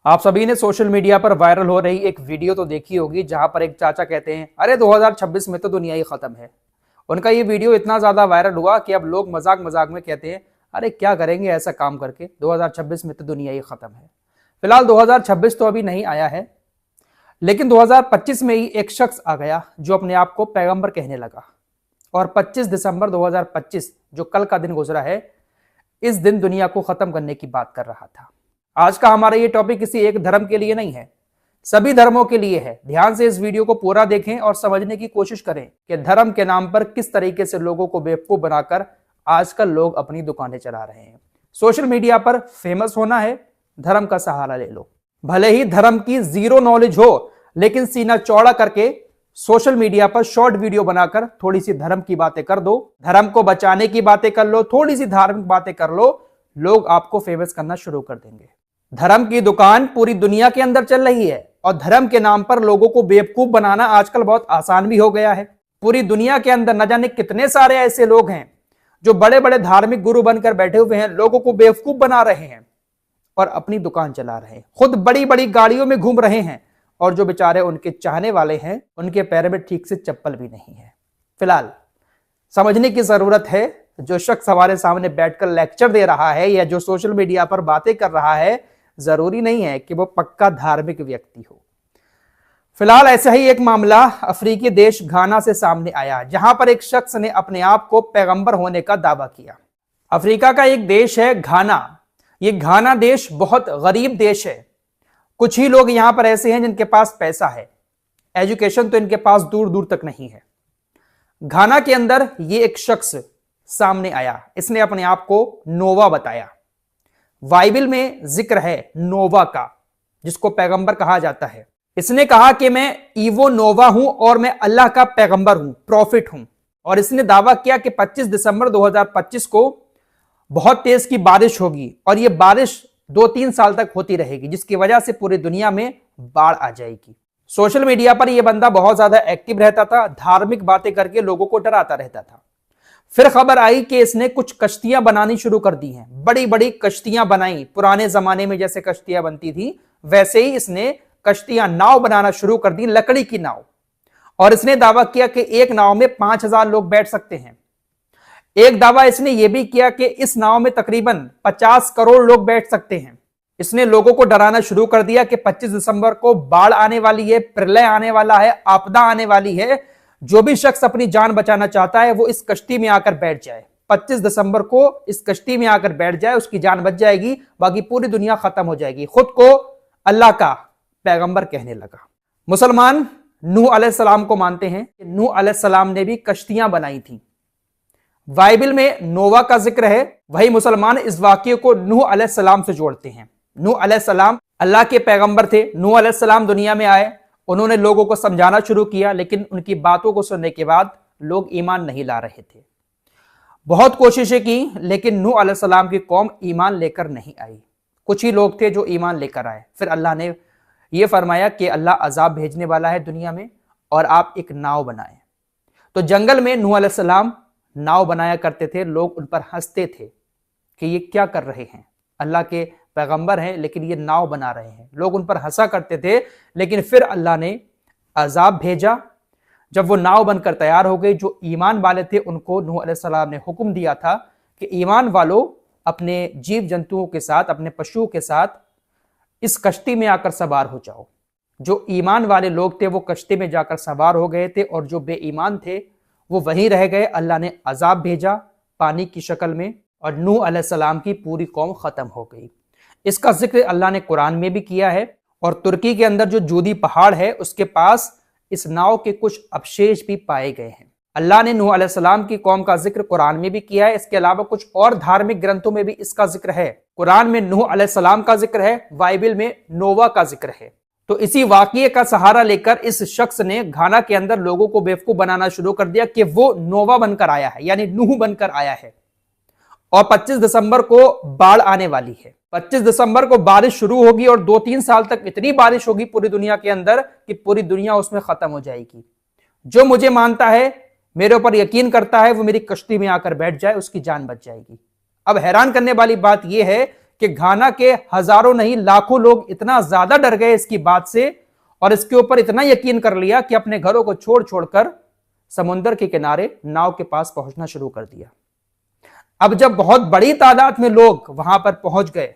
आप सभी ने सोशल मीडिया पर वायरल हो रही एक वीडियो तो देखी होगी, जहां पर एक चाचा कहते हैं अरे 2026 में तो दुनिया ही खत्म है। उनका ये वीडियो इतना ज्यादा वायरल हुआ कि अब लोग मजाक मजाक में कहते हैं अरे क्या करेंगे ऐसा काम करके, 2026 में तो दुनिया ही खत्म है। फिलहाल 2026 तो अभी नहीं आया है, लेकिन 2025 में ही एक शख्स आ गया जो अपने आप को पैगंबर कहने लगा। और 25 दिसंबर 2025 जो कल का दिन गुजरा है, इस दिन दुनिया को खत्म करने की बात कर रहा था। आज का हमारा ये टॉपिक किसी एक धर्म के लिए नहीं है, सभी धर्मों के लिए है। ध्यान से इस वीडियो को पूरा देखें और समझने की कोशिश करें कि धर्म के नाम पर किस तरीके से लोगों को बेवकूफ बनाकर आजकल लोग अपनी दुकानें चला रहे हैं। सोशल मीडिया पर फेमस होना है, धर्म का सहारा ले लो। भले ही धर्म की जीरो नॉलेज हो, लेकिन सीना चौड़ा करके सोशल मीडिया पर शॉर्ट वीडियो बनाकर थोड़ी सी धर्म की बातें कर दो, धर्म को बचाने की बातें कर लो, थोड़ी सी धार्मिक बातें कर लो, लोग आपको फेमस करना शुरू कर देंगे। धर्म की दुकान पूरी दुनिया के अंदर चल रही है और धर्म के नाम पर लोगों को बेवकूफ बनाना आजकल बहुत आसान भी हो गया है। पूरी दुनिया के अंदर न जाने कितने सारे ऐसे लोग हैं जो बड़े बड़े धार्मिक गुरु बनकर बैठे हुए हैं, लोगों को बेवकूफ बना रहे हैं और अपनी दुकान चला रहे हैं, खुद बड़ी बड़ी गाड़ियों में घूम रहे हैं, और जो बेचारे उनके चाहने वाले हैं उनके पैर में ठीक से चप्पल भी नहीं है। फिलहाल समझने की जरूरत है, जो शख्स हमारे सामने बैठकर लेक्चर दे रहा है या जो सोशल मीडिया पर बातें कर रहा है, जरूरी नहीं है कि वो पक्का धार्मिक व्यक्ति हो। फिलहाल ऐसा ही एक मामला अफ्रीकी देश घाना से सामने आया, जहां पर एक शख्स ने अपने आप को पैगंबर होने का दावा किया। अफ्रीका का एक देश है घाना। ये घाना देश बहुत गरीब देश है। कुछ ही लोग यहां पर ऐसे हैं जिनके पास पैसा है, एजुकेशन तो इनके पास दूर दूर तक नहीं है। घाना के अंदर ये एक शख्स सामने आया, इसने अपने आप को नोवा बताया। बाइबल में जिक्र है नोवा का, जिसको पैगंबर कहा जाता है। इसने कहा कि मैं ईवो नोवा हूं और मैं अल्लाह का पैगंबर हूं, प्रॉफिट हूं। और इसने दावा किया कि 25 दिसंबर 2025 को बहुत तेज की बारिश होगी और यह बारिश 2-3 साल तक होती रहेगी, जिसकी वजह से पूरी दुनिया में बाढ़ आ जाएगी। सोशल मीडिया पर यह बंदा बहुत ज्यादा एक्टिव रहता था, धार्मिक बातें करके लोगों को डराता रहता था। फिर खबर आई कि इसने कुछ कश्तियां बनानी शुरू कर दी हैं, बड़ी बड़ी कश्तियां बनाई। पुराने जमाने में जैसे कश्तियां बनती थी वैसे ही इसने कश्तियां, नाव बनाना शुरू कर दी, लकड़ी की नाव। और इसने दावा किया कि एक नाव में 5000 लोग बैठ सकते हैं। एक दावा इसने यह भी किया कि इस नाव में तकरीबन 50 करोड़ लोग बैठ सकते हैं। इसने लोगों को डराना शुरू कर दिया कि 25 दिसंबर को बाढ़ आने वाली है, प्रलय आने वाला है, आपदा आने वाली है। जो भी शख्स अपनी जान बचाना चाहता है वो इस कश्ती में आकर बैठ जाए, 25 दिसंबर को इस कश्ती में आकर बैठ जाए, उसकी जान बच जाएगी, बाकी पूरी दुनिया खत्म हो जाएगी। खुद को अल्लाह का पैगंबर कहने लगा। मुसलमान नूह अलैहिस्सलाम को मानते हैं। नूह अलैहिस्सलाम ने भी कश्तियां बनाई थी। बाइबल में नोवा का जिक्र है, वही मुसलमान इस वाक्य को नूह अलैहिस्सलाम से जोड़ते हैं। नूह अलैहिस्सलाम अल्लाह के पैगंबर थे। नूह अलैहिस्सलाम दुनिया में आए, उन्होंने लोगों को समझाना शुरू किया, लेकिन उनकी बातों को सुनने के बाद लोग ईमान नहीं ला रहे थे। बहुत कोशिशें की, लेकिन नूह अलैहिस्सलाम की कौम ईमान लेकर नहीं आई। कुछ ही लोग थे जो ईमान लेकर आए। फिर अल्लाह ने यह फरमाया कि अल्लाह अजाब भेजने वाला है दुनिया में और आप एक नाव बनाएं। तो जंगल में नूह अलैहिस्सलाम नाव बनाया करते थे। लोग उन पर हंसते थे कि ये क्या कर रहे हैं, अल्लाह के पैगंबर हैं लेकिन ये नाव बना रहे हैं। लोग उन पर हंसा करते थे, लेकिन फिर अल्लाह ने अजाब भेजा। जब वो नाव बनकर तैयार हो गई, जो ईमान वाले थे उनको नूह अलैहिस्सलाम ने हुक्म दिया था कि ईमान वालों अपने जीव जंतुओं के साथ, अपने पशुओं के साथ इस कश्ती में आकर सवार हो जाओ। जो ईमान वाले लोग थे वो कश्ती में जाकर सवार हो गए थे और जो बेईमान थे वो वहीं रह गए। अल्लाह ने अजाब भेजा पानी की शक्ल में और नूह अलैहिस्सलाम की पूरी कौम खत्म हो गई। इसका जिक्र अल्लाह ने कुरान में भी किया है। और तुर्की के अंदर जो जूदी पहाड़ है उसके पास इस नाव के कुछ अवशेष भी पाए गए हैं। अल्लाह ने नूह अलैहिस्सलाम की कौम का जिक्र कुरान में भी किया है। इसके अलावा कुछ और धार्मिक ग्रंथों में भी इसका जिक्र है। कुरान में नूह अलैहिस्सलाम का जिक्र है, बाइबल में नोवा का जिक्र है। तो इसी वाकये का सहारा लेकर इस शख्स ने घाना के अंदर लोगों को बेवकूफ बनाना शुरू कर दिया कि वो नोवा बनकर आया है, यानी नूह बनकर आया है और 25 दिसंबर को बाढ़ आने वाली है। 25 दिसंबर को बारिश शुरू होगी और 2-3 साल तक इतनी बारिश होगी पूरी दुनिया के अंदर कि पूरी दुनिया उसमें खत्म हो जाएगी। जो मुझे मानता है, मेरे ऊपर यकीन करता है, वो मेरी कश्ती में आकर बैठ जाए, उसकी जान बच जाएगी। अब हैरान करने वाली बात यह है कि घाना के हजारों नहीं लाखों लोग इतना ज्यादा डर गए इसकी बात से और इसके ऊपर इतना यकीन कर लिया कि अपने घरों को छोड़ छोड़कर समुद्र के किनारे नाव के पास पहुंचना शुरू कर दिया। अब जब बहुत बड़ी तादाद में लोग वहां पर पहुंच गए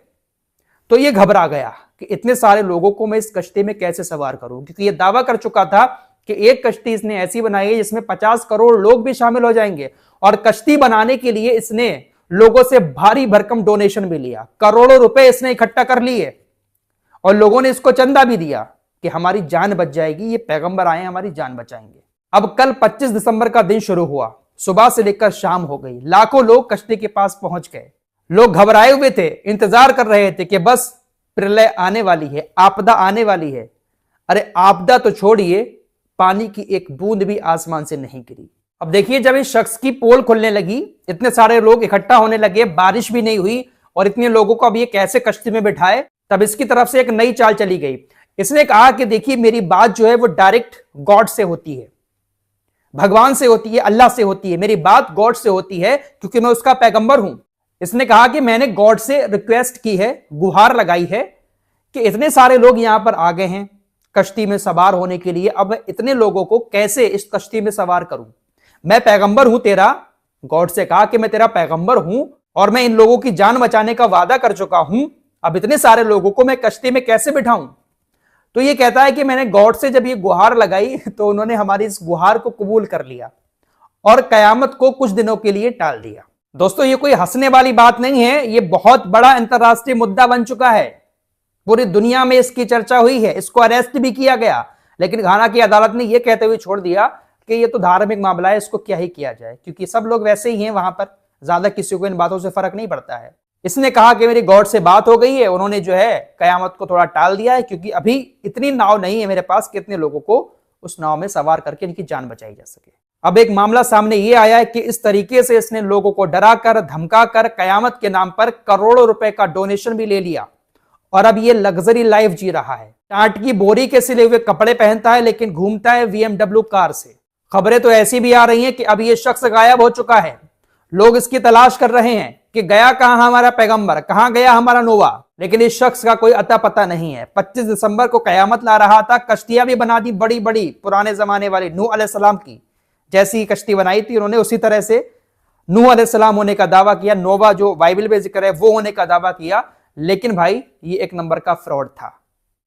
तो ये घबरा गया कि इतने सारे लोगों को मैं इस कश्ती में कैसे सवार करूं, क्योंकि ये दावा कर चुका था कि एक कश्ती इसने ऐसी बनाई है जिसमें 50 करोड़ लोग भी शामिल हो जाएंगे और कश्ती बनाने के लिए इसने लोगों से भारी भरकम डोनेशन भी लिया, करोड़ों रुपए इसने इकट्ठा कर लिए और लोगों ने इसको चंदा भी दिया कि हमारी जान बच जाएगी, ये पैगंबर आए हमारी जान बचाएंगे। अब कल 25 दिसंबर का दिन शुरू हुआ, सुबह से लेकर शाम हो गई, लाखों लोग कश्ती के पास पहुंच गए। लोग घबराए हुए थे, इंतजार कर रहे थे कि बस प्रलय आने वाली है, आपदा आने वाली है। अरे आपदा तो छोड़िए, पानी की एक बूंद भी आसमान से नहीं गिरी। अब देखिए, जब इस शख्स की पोल खुलने लगी, इतने सारे लोग इकट्ठा होने लगे, बारिश भी नहीं हुई और इतने लोगों को अब ये कैसे कश्ती में बिठाए, तब इसकी तरफ से एक नई चाल चली गई। इसने कहा कि देखिए मेरी बात जो है वो डायरेक्ट गॉड से होती है, भगवान से होती है, अल्लाह से होती है, मेरी बात गॉड से होती है क्योंकि मैं उसका पैगंबर हूं। इसने कहा कि मैंने गॉड से रिक्वेस्ट की है, गुहार लगाई है कि इतने सारे लोग यहां पर आ गए हैं कश्ती में सवार होने के लिए, अब इतने लोगों को कैसे इस कश्ती में सवार करूं, मैं पैगंबर हूं तेरा। गॉड से कहा कि मैं तेरा पैगंबर हूं और मैं इन लोगों की जान बचाने का वादा कर चुका हूं, अब इतने सारे लोगों को मैं कश्ती में कैसे बिठाऊं। तो ये कहता है कि मैंने गॉड से जब ये गुहार लगाई तो उन्होंने हमारी इस गुहार को कबूल कर लिया और कयामत को कुछ दिनों के लिए टाल दिया। दोस्तों, ये कोई हंसने वाली बात नहीं है, ये बहुत बड़ा अंतरराष्ट्रीय मुद्दा बन चुका है, पूरी दुनिया में इसकी चर्चा हुई है, इसको अरेस्ट भी किया गया, लेकिन घाना की अदालत ने यह कहते हुए छोड़ दिया कि ये तो धार्मिक मामला है, इसको क्या ही किया जाए, क्योंकि सब लोग वैसे ही हैं वहां पर, ज्यादा किसी को इन बातों से फर्क नहीं पड़ता है। इसने कहा कि मेरी गॉड से बात हो गई है, उन्होंने जो है कयामत को थोड़ा टाल दिया है क्योंकि अभी इतनी नाव नहीं है मेरे पास कि इतने लोगों को उस नाव में सवार करके इनकी जान बचाई जा सके। अब एक मामला सामने ये आया है कि इस तरीके से इसने लोगों को डरा कर धमका कर कयामत के नाम पर करोड़ों रुपए का डोनेशन भी ले लिया और अब ये लग्जरी लाइफ जी रहा है। टाट की बोरी के सिले हुए कपड़े पहनता है लेकिन घूमता है BMW कार से। खबरें तो ऐसी भी आ रही हैं कि अब ये शख्स गायब हो चुका है, लोग इसकी तलाश कर रहे हैं कि गया कहां हमारा पैगंबर, कहां गया हमारा नोवा, लेकिन इस शख्स का कोई अता पता नहीं है। 25 दिसंबर को कयामत ला रहा था, कश्तियां भी बना दी बड़ी बड़ी, पुराने जमाने वाली नूह अलैहिस्सलाम की जैसी कश्ती बनाई थी उन्होंने, उसी तरह से नूह अलैहिस्सलाम होने का दावा किया, नोवा जो बाइबल में जिक्र है वो होने का दावा किया, लेकिन भाई ये एक नंबर का फ्रॉड था।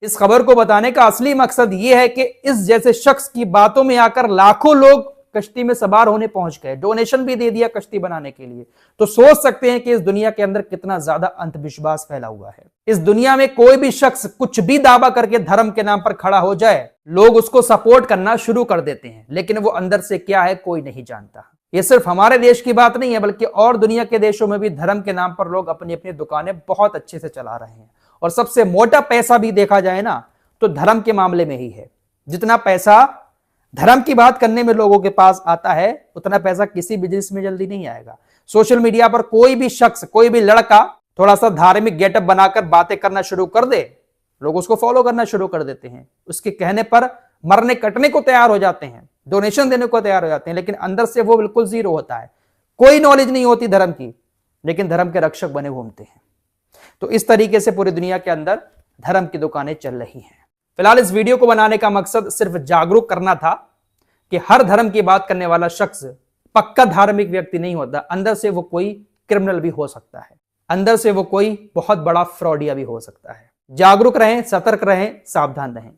इस खबर को बताने का असली मकसद ये है कि इस जैसे शख्स की बातों में आकर लाखों लोग कश्ती में सवार होने पहुंच गए, डोनेशन भी दे दिया कश्ती बनाने के लिए। तो सोच सकते हैं कि इस दुनिया के अंदर कितना ज्यादा अंधविश्वास फैला हुआ है। इस दुनिया में कोई भी शख्स कुछ भी दावा करके धर्म के नाम पर खड़ा हो जाए, लोग उसको सपोर्ट करना शुरू कर देते हैं, लेकिन वो अंदर से क्या है कोई नहीं जानता। ये सिर्फ हमारे देश की बात नहीं है, बल्कि और दुनिया के देशों में भी धर्म के नाम पर लोग अपनी अपनी दुकानें बहुत अच्छे से चला रहे हैं और सबसे मोटा पैसा भी देखा जाए ना तो धर्म के मामले में ही है। जितना पैसा धर्म की बात करने में लोगों के पास आता है उतना पैसा किसी बिजनेस में जल्दी नहीं आएगा। सोशल मीडिया पर कोई भी शख्स, कोई भी लड़का थोड़ा सा धार्मिक गेटअप बनाकर बातें करना शुरू कर दे, लोग उसको फॉलो करना शुरू कर देते हैं, उसके कहने पर मरने कटने को तैयार हो जाते हैं, डोनेशन देने को तैयार हो जाते हैं, लेकिन अंदर से वो बिल्कुल जीरो होता है, कोई नॉलेज नहीं होती धर्म की, लेकिन धर्म के रक्षक बने घूमते हैं। तो इस तरीके से पूरी दुनिया के अंदर धर्म की दुकानें चल रही हैं। फिलहाल इस वीडियो को बनाने का मकसद सिर्फ जागरूक करना था कि हर धर्म की बात करने वाला शख्स पक्का धार्मिक व्यक्ति नहीं होता, अंदर से वो कोई क्रिमिनल भी हो सकता है, अंदर से वो कोई बहुत बड़ा फ्रॉडिया भी हो सकता है। जागरूक रहें, सतर्क रहें, सावधान रहें।